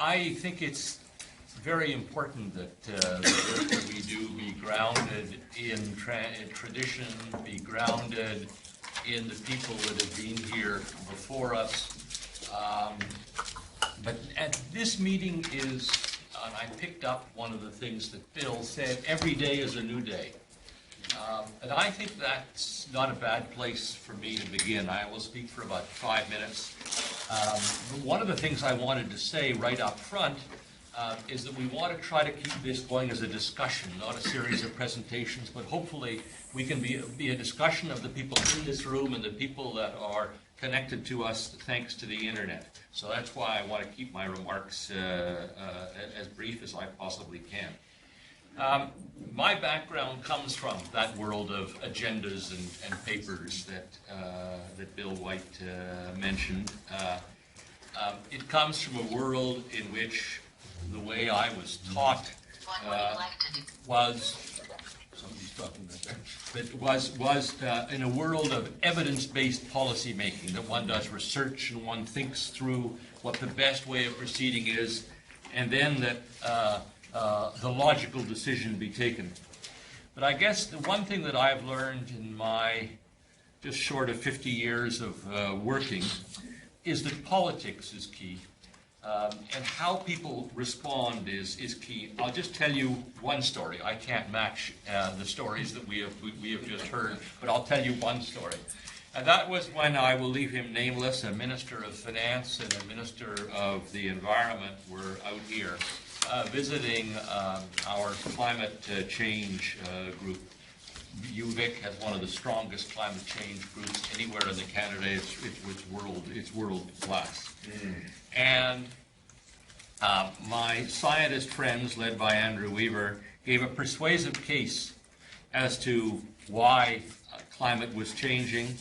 I think it's very important that the work that we do be grounded in tradition, be grounded in the people that have been here before us. But at this meeting is, and I picked up one of the things that Bill said, every day is a new day. And I think that's not a bad place for me to begin. I will speak for about 5 minutes. One of the things I wanted to say right up front is that we want to try to keep this going as a discussion, not a series of presentations, but hopefully we can be a discussion of the people in this room and the people that are connected to us thanks to the internet. So that's why I want to keep my remarks as brief as I possibly can. My background comes from that world of agendas and papers that Bill White mentioned. It comes from a world in which the way I was taught was, somebody's talking right there, but was in a world of evidence-based policy making, that one does research and one thinks through what the best way of proceeding is, and then that the logical decision be taken. But I guess the one thing that I've learned in my just short of 50 years of working is that politics is key. And how people respond is key. I'll just tell you one story. I can't match the stories that we have just heard, but I'll tell you one story. And that was when, I will leave him nameless, a Minister of Finance and a Minister of the Environment were out here visiting our climate change group. UVic has one of the strongest climate change groups anywhere in Canada. It's world class. And my scientist friends, led by Andrew Weaver, gave a persuasive case as to why climate was changing,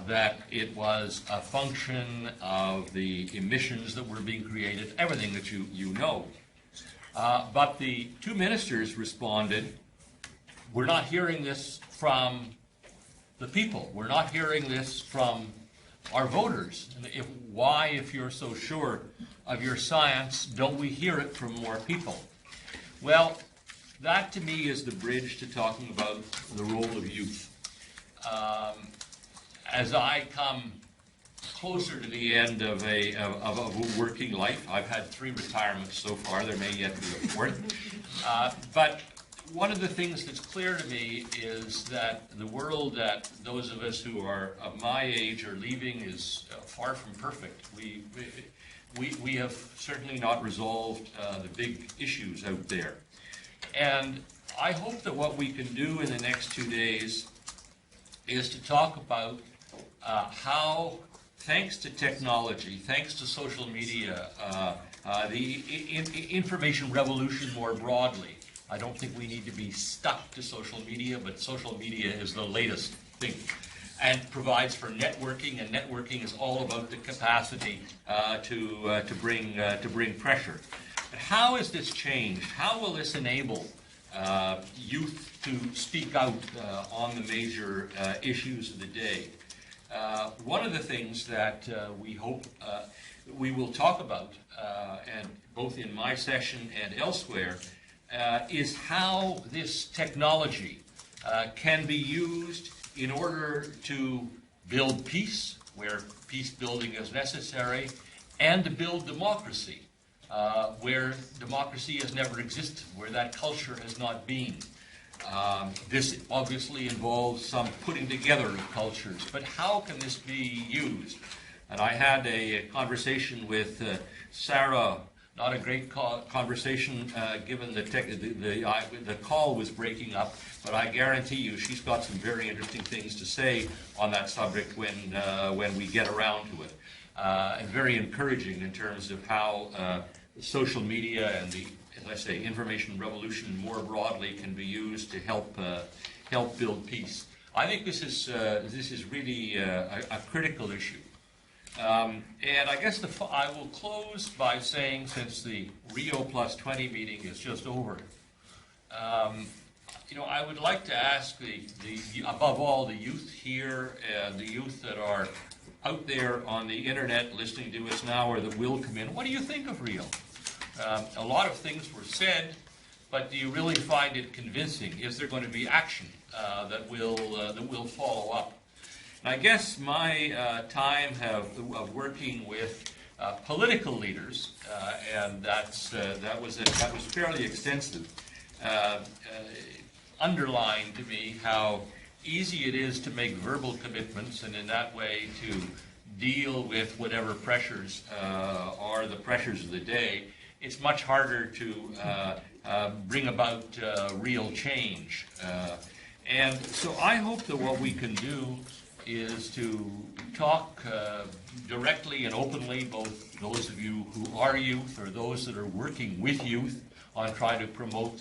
that it was a function of the emissions that were being created, everything that you know. But the two ministers responded, we're not hearing this from the people. We're not hearing this from our voters. Why, if you're so sure of your science, don't we hear it from more people? Well, that to me is the bridge to talking about the role of youth. As I come closer to the end of a working life, I've had 3 retirements so far, there may yet be a 4th, but one of the things that's clear to me is that the world that those of us who are of my age are leaving is far from perfect. We have certainly not resolved the big issues out there. And I hope that what we can do in the next 2 days is to talk about how, thanks to technology, thanks to social media, the information revolution more broadly. I don't think we need to be stuck to social media, but social media is the latest thing and provides for networking, and networking is all about the capacity to bring pressure. But how has this changed? How will this enable youth to speak out on the major issues of the day? One of the things that we hope we will talk about, and both in my session and elsewhere, is how this technology can be used in order to build peace, where peace building is necessary, and to build democracy, where democracy has never existed, where that culture has not been. This obviously involves some putting together of cultures, but how can this be used? And I had a conversation with Sarah. Not a great conversation given the call was breaking up, but I guarantee you she's got some very interesting things to say on that subject when we get around to it. And very encouraging in terms of how social media and the, as I say, information revolution more broadly can be used to help build peace. I think this is really a critical issue. And I guess I will close by saying, since the Rio Plus 20 meeting is just over, I would like to ask above all the youth here and the youth that are out there on the internet listening to us now or that will come in, what do you think of Rio? A lot of things were said, but do you really find it convincing? Is there going to be action that will follow up? And I guess my time of working with political leaders, and that was fairly extensive, underlined to me how easy it is to make verbal commitments, and in that way to deal with whatever pressures are the pressures of the day. It's much harder to bring about real change. And so I hope that what we can do is to talk directly and openly, both those of you who are youth or those that are working with youth on trying to promote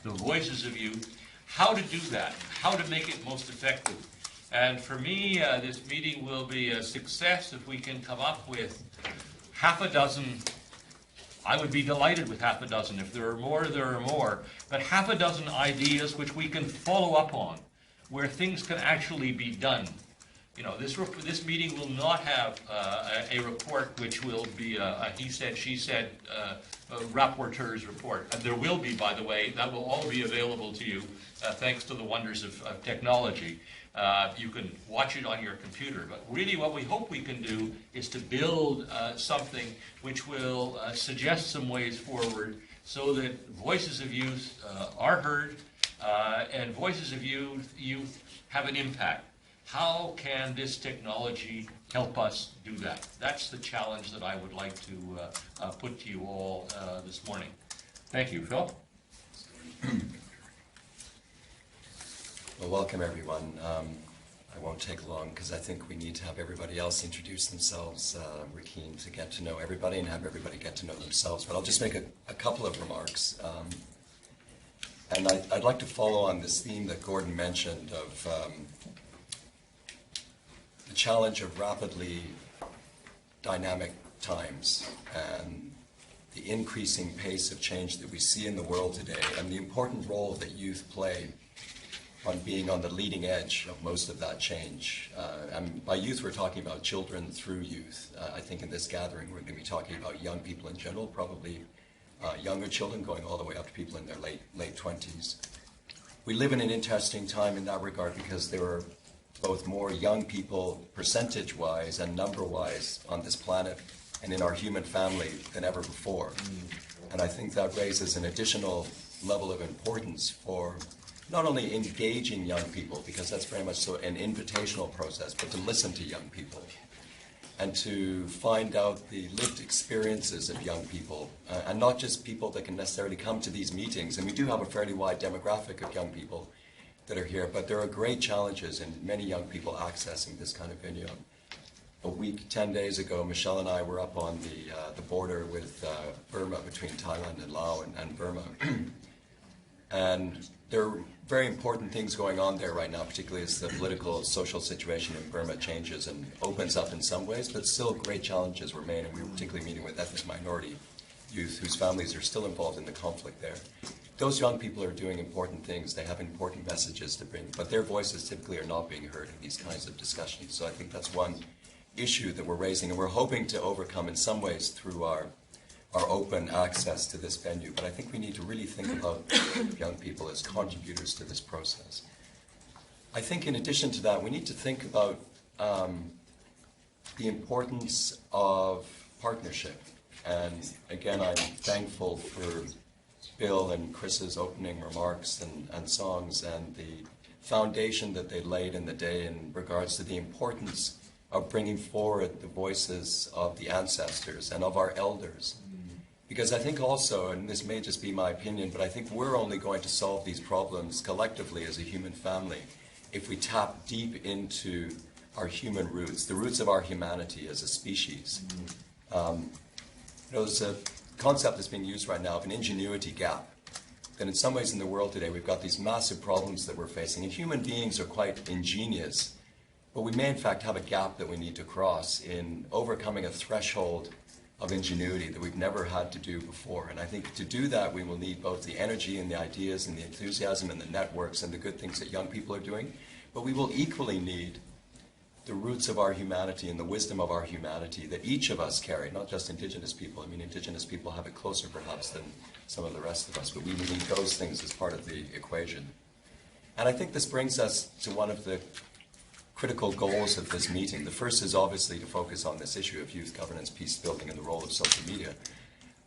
the voices of youth, how to do that, how to make it most effective. And for me, this meeting will be a success if we can come up with half a dozen. I would be delighted with half a dozen. If there are more, there are more. But half a dozen ideas which we can follow up on, where things can actually be done. You know, this meeting will not have a report which will be a he said, she said rapporteur's report. And there will be, by the way, that will all be available to you thanks to the wonders of technology. You can watch it on your computer. But really what we hope we can do is to build something which will suggest some ways forward so that voices of youth are heard and voices of youth have an impact. How can this technology help us do that? That's the challenge that I would like to put to you all this morning. Thank you. Phil? Well, welcome everyone. I won't take long because I think we need to have everybody else introduce themselves. We're keen to get to know everybody and have everybody get to know themselves. But I'll just make a couple of remarks. And I'd like to follow on this theme that Gordon mentioned of the challenge of rapidly dynamic times and the increasing pace of change that we see in the world today, and the important role that youth play on being on the leading edge of most of that change. And by youth, we're talking about children through youth. I think in this gathering, we're going to be talking about young people in general, probably younger children going all the way up to people in their late 20s. We live in an interesting time in that regard because there are both more young people percentage-wise and number-wise on this planet and in our human family than ever before. And I think that raises an additional level of importance for not only engaging young people, because that's very much so an invitational process, but to listen to young people and to find out the lived experiences of young people, and not just people that can necessarily come to these meetings. And we do have a fairly wide demographic of young people that are here, but there are great challenges in many young people accessing this kind of venue. A week, 10 days ago, Michelle and I were up on the border with Burma, between Thailand and Laos and Burma. And there are very important things going on there right now, particularly as the political and social situation in Burma changes and opens up in some ways, but still great challenges remain. And we were particularly meeting with ethnic minority youth whose families are still involved in the conflict there. Those young people are doing important things. They have important messages to bring, but their voices typically are not being heard in these kinds of discussions. So I think that's one issue that we're raising, and we're hoping to overcome in some ways through our open access to this venue. But I think we need to really think about young people as contributors to this process. I think in addition to that, we need to think about the importance of partnership. And again, I'm thankful for Bill and Chris's opening remarks and songs and the foundation that they laid in the day in regards to the importance of bringing forward the voices of the ancestors and of our elders. Because I think also, and this may just be my opinion, but I think we're only going to solve these problems collectively as a human family if we tap deep into our human roots, the roots of our humanity as a species. There's a concept that's being used right now of an ingenuity gap. That in some ways in the world today we've got these massive problems that we're facing, and human beings are quite ingenious, but we may in fact have a gap that we need to cross in overcoming a threshold of ingenuity that we've never had to do before. And I think to do that we will need both the energy and the ideas and the enthusiasm and the networks and the good things that young people are doing, but we will equally need the roots of our humanity and the wisdom of our humanity that each of us carry, not just Indigenous people. I mean, Indigenous people have it closer perhaps than some of the rest of us, but we need those things as part of the equation. And I think this brings us to one of the critical goals of this meeting. The first is obviously to focus on this issue of youth governance, peace building, and the role of social media.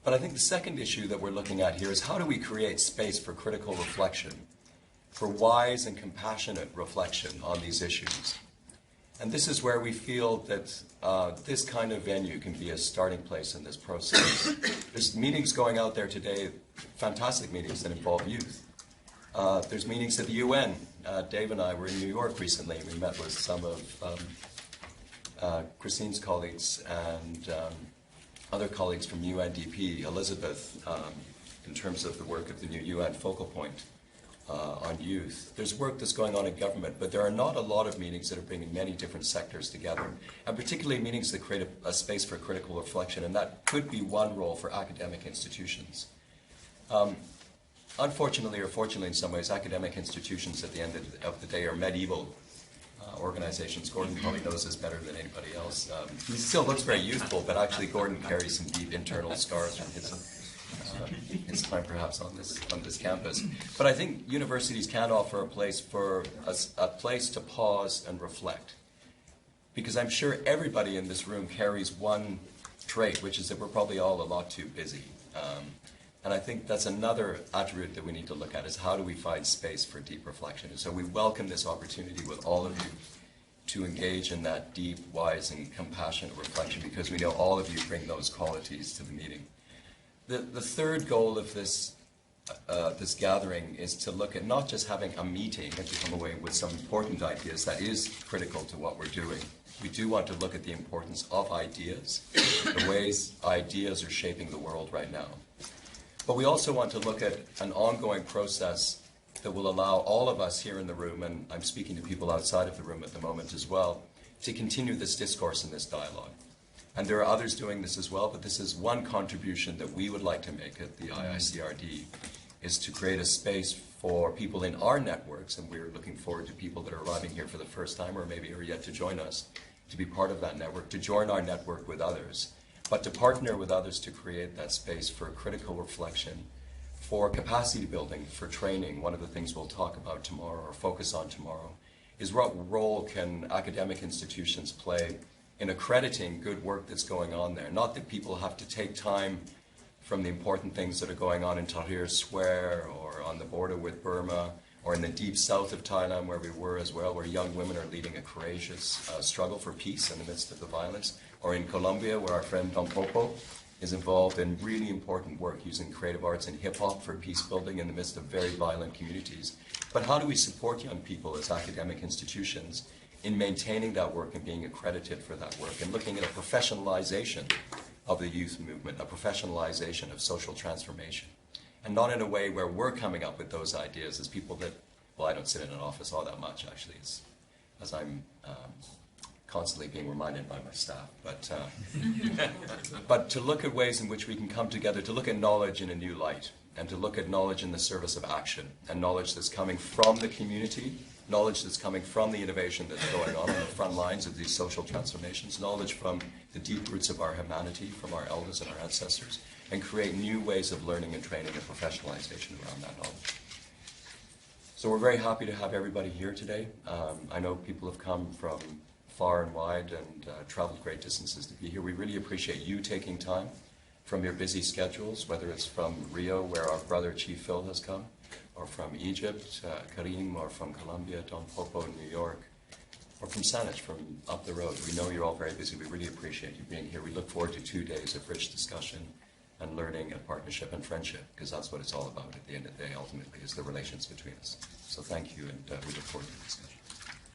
But I think the second issue that we're looking at here is how do we create space for critical reflection, for wise and compassionate reflection on these issues. And this is where we feel that this kind of venue can be a starting place in this process. There's meetings going out there today, fantastic meetings that involve youth. There's meetings at the UN. Dave and I were in New York recently. We met with some of Christine's colleagues and other colleagues from UNDP, Elizabeth, in terms of the work of the new UN focal point on youth. There's work that's going on in government, but there are not a lot of meetings that are bringing many different sectors together, and particularly meetings that create a space for critical reflection, and that could be one role for academic institutions. Unfortunately, or fortunately in some ways, academic institutions at the end of the day are medieval organizations. Gordon probably knows this better than anybody else. He still looks very youthful, but actually Gordon carries some deep internal scars from his time perhaps on this campus. But I think universities can offer a place to pause and reflect. Because I'm sure everybody in this room carries one trait, which is that we're probably all a lot too busy. And I think that's another attribute that we need to look at, is how do we find space for deep reflection. And so we welcome this opportunity with all of you to engage in that deep, wise, and compassionate reflection, because we know all of you bring those qualities to the meeting. The third goal of this gathering is to look at not just having a meeting and to come away with some important ideas. That is critical to what we're doing. We do want to look at the importance of ideas, the ways ideas are shaping the world right now. But we also want to look at an ongoing process that will allow all of us here in the room, and I'm speaking to people outside of the room at the moment as well, to continue this discourse and this dialogue. And there are others doing this as well, but this is one contribution that we would like to make at the IICRD, is to create a space for people in our networks, and we're looking forward to people that are arriving here for the first time or maybe are yet to join us, to be part of that network, to join our network with others, but to partner with others to create that space for critical reflection, for capacity building, for training. One of the things we'll talk about tomorrow or focus on tomorrow is what role can academic institutions play in accrediting good work that's going on there. Not that people have to take time from the important things that are going on in Tahrir Square or on the border with Burma or in the deep south of Thailand where we were as well, where young women are leading a courageous struggle for peace in the midst of the violence, or in Colombia where our friend Don Popo is involved in really important work using creative arts and hip-hop for peace building in the midst of very violent communities. But how do we support young people as academic institutions in maintaining that work and being accredited for that work, and looking at a professionalization of the youth movement, a professionalization of social transformation, and not in a way where we're coming up with those ideas as people that, well, I don't sit in an office all that much actually, as I'm constantly being reminded by my staff, but to look at ways in which we can come together, to look at knowledge in a new light, and to look at knowledge in the service of action, and knowledge that's coming from the community, knowledge that's coming from the innovation that's going on the front lines of these social transformations, knowledge from the deep roots of our humanity, from our elders and our ancestors, and create new ways of learning and training and professionalization around that knowledge. So we're very happy to have everybody here today. I know people have come from far and wide and traveled great distances to be here. We really appreciate you taking time from your busy schedules, whether it's from Rio, where our brother Chief Phil has come, or from Egypt, Karim, or from Colombia, Don Popo in New York, or from Saanich, from up the road. We know you're all very busy. We really appreciate you being here. We look forward to 2 days of rich discussion and learning and partnership and friendship, because that's what it's all about at the end of the day, ultimately, is the relations between us. So thank you, and we look forward to the discussion.